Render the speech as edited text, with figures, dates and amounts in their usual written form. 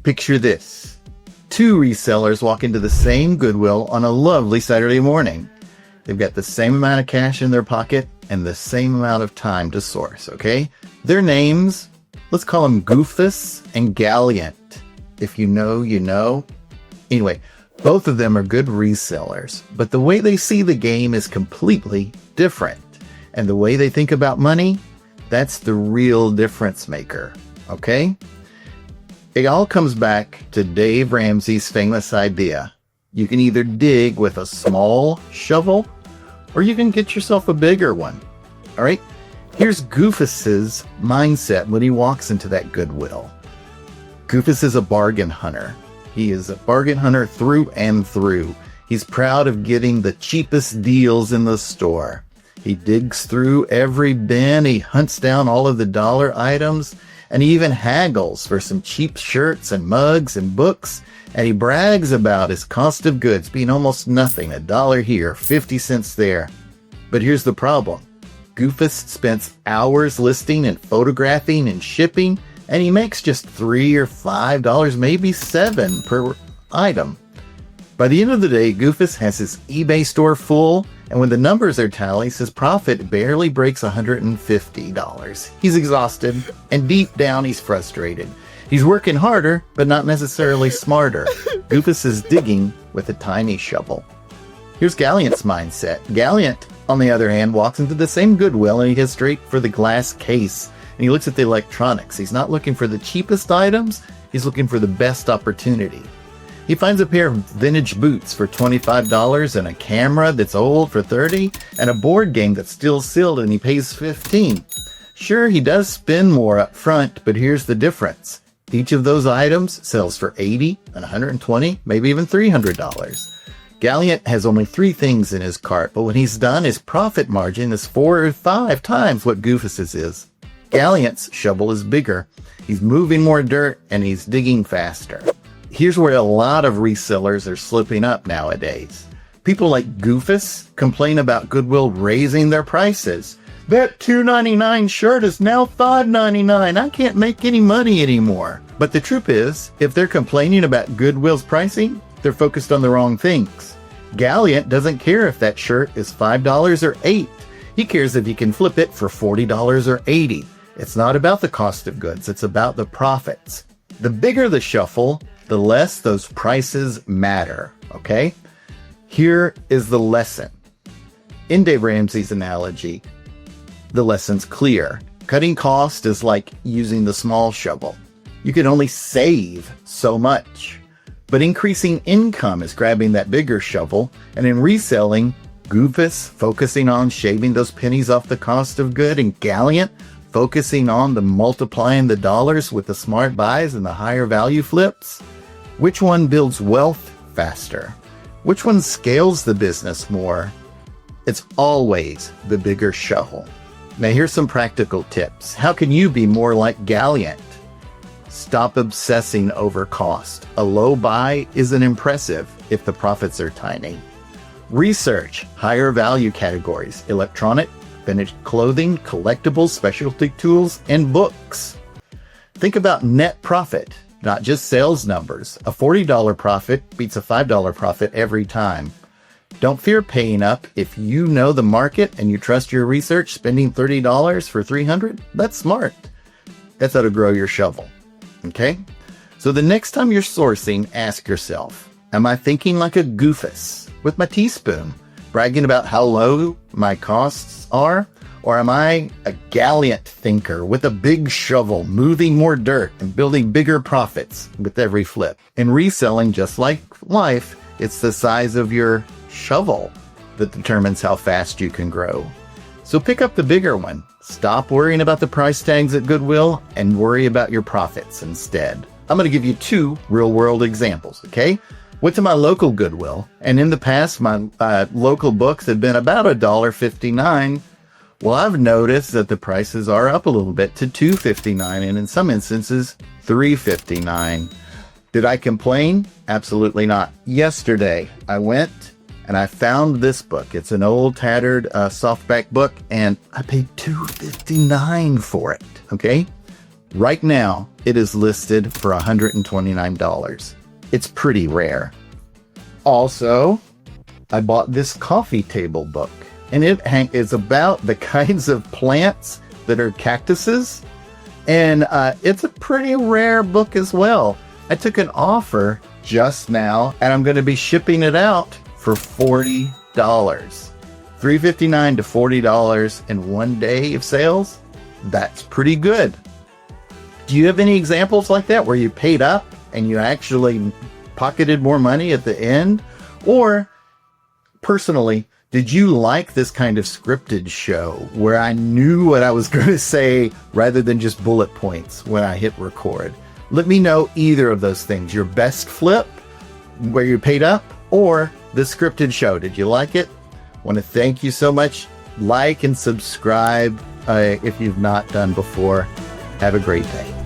Picture this. Two resellers walk into the same Goodwill on a lovely Saturday morning. They've got the same amount of cash in their pocket and the same amount of time to source, okay? Their names, let's call them Goofus and Gallant. If you know, you know. Anyway, both of them are good resellers, but the way they see the game is completely different. And the way they think about money, that's the real difference maker, okay? It all comes back to Dave Ramsey's famous idea. You can either dig with a small shovel, or you can get yourself a bigger one. All right? Here's Goofus's mindset when he walks into that Goodwill. Goofus is a bargain hunter. He is a bargain hunter through and through. He's proud of getting the cheapest deals in the store. He digs through every bin. He hunts down all of the dollar items. And he even haggles for some cheap shirts and mugs and books. And he brags about his cost of goods being almost nothing, $1 here, 50 cents there. But here's the problem. Goofus spends hours listing and photographing and shipping, and he makes just $3 or $5, maybe $7 per item. By the end of the day, Goofus has his eBay store full, and when the numbers are tallied, his profit barely breaks $150. He's exhausted, and deep down he's frustrated. He's working harder, but not necessarily smarter. Goofus is digging with a tiny shovel. Here's Gallant's mindset. Gallant, on the other hand, walks into the same Goodwill and he goes straight for the glass case. And he looks at the electronics. He's not looking for the cheapest items. He's looking for the best opportunity. He finds a pair of vintage boots for $25 and a camera that's old for $30 and a board game that's still sealed and he pays $15. Sure, he does spend more up front, but here's the difference. Each of those items sells for $80 and $120, maybe even $300. Gallant has only 3 things in his cart, but when he's done, his profit margin is 4 or 5 times what Goofus's is. Gallant's shovel is bigger. He's moving more dirt and he's digging faster. Here's where a lot of resellers are slipping up nowadays. People like Goofus complain about Goodwill raising their prices. That $2.99 shirt is now $5.99. I can't make any money anymore. But the truth is, if they're complaining about Goodwill's pricing, they're focused on the wrong things. Gallant doesn't care if that shirt is $5 or $8. He cares if he can flip it for $40 or $80. It's not about the cost of goods. It's about the profits. The bigger the shuffle, the less those prices matter, okay? Here is the lesson. In Dave Ramsey's analogy, the lesson's clear. Cutting cost is like using the small shovel. You can only save so much. But increasing income is grabbing that bigger shovel. And in reselling, Goofus focusing on shaving those pennies off the cost of good, and Gallant focusing on the multiplying the dollars with the smart buys and the higher value flips. Which one builds wealth faster? Which one scales the business more? It's always the bigger shovel. Now here's some practical tips. How can you be more like Gallant? Stop obsessing over cost. A low buy isn't impressive if the profits are tiny. Research higher value categories: electronic, finished clothing, collectibles, specialty tools, and books. Think about net profit, not just sales numbers. A $40 profit beats a $5 profit every time. Don't fear paying up if you know the market and you trust your research. Spending $30 for $300, that's smart. That's how to grow your shovel. Okay? So the next time you're sourcing, ask yourself, am I thinking like a Goofus with my teaspoon, bragging about how low my costs are? Or am I a Gallant thinker with a big shovel, moving more dirt and building bigger profits with every flip? In reselling, just like life, it's the size of your shovel that determines how fast you can grow. So pick up the bigger one. Stop worrying about the price tags at Goodwill and worry about your profits instead. I'm going to give you 2 real-world examples, okay? Went to my local Goodwill, and in the past, my local books had been about $1.59. Well, I've noticed that the prices are up a little bit to $2.59, and in some instances, $3.59. Did I complain? Absolutely not. Yesterday, I went and I found this book. It's an old, tattered softback book, and I paid $2.59 for it, okay? Right now, it is listed for $129. It's pretty rare. Also, I bought this coffee table book, and it is about the kinds of plants that are cactuses, and it's a pretty rare book as well. I took an offer just now, and I'm going to be shipping it out for $40. $3.59 to $40 in one day of sales. That's pretty good. Do you have any examples like that where you paid up and you actually pocketed more money at the end? Or personally, did you like this kind of scripted show where I knew what I was going to say rather than just bullet points when I hit record? Let me know either of those things. Your best flip, where you paid up, or the scripted show. Did you like it? I want to thank you so much. Like and subscribe if you've not done before. Have a great day.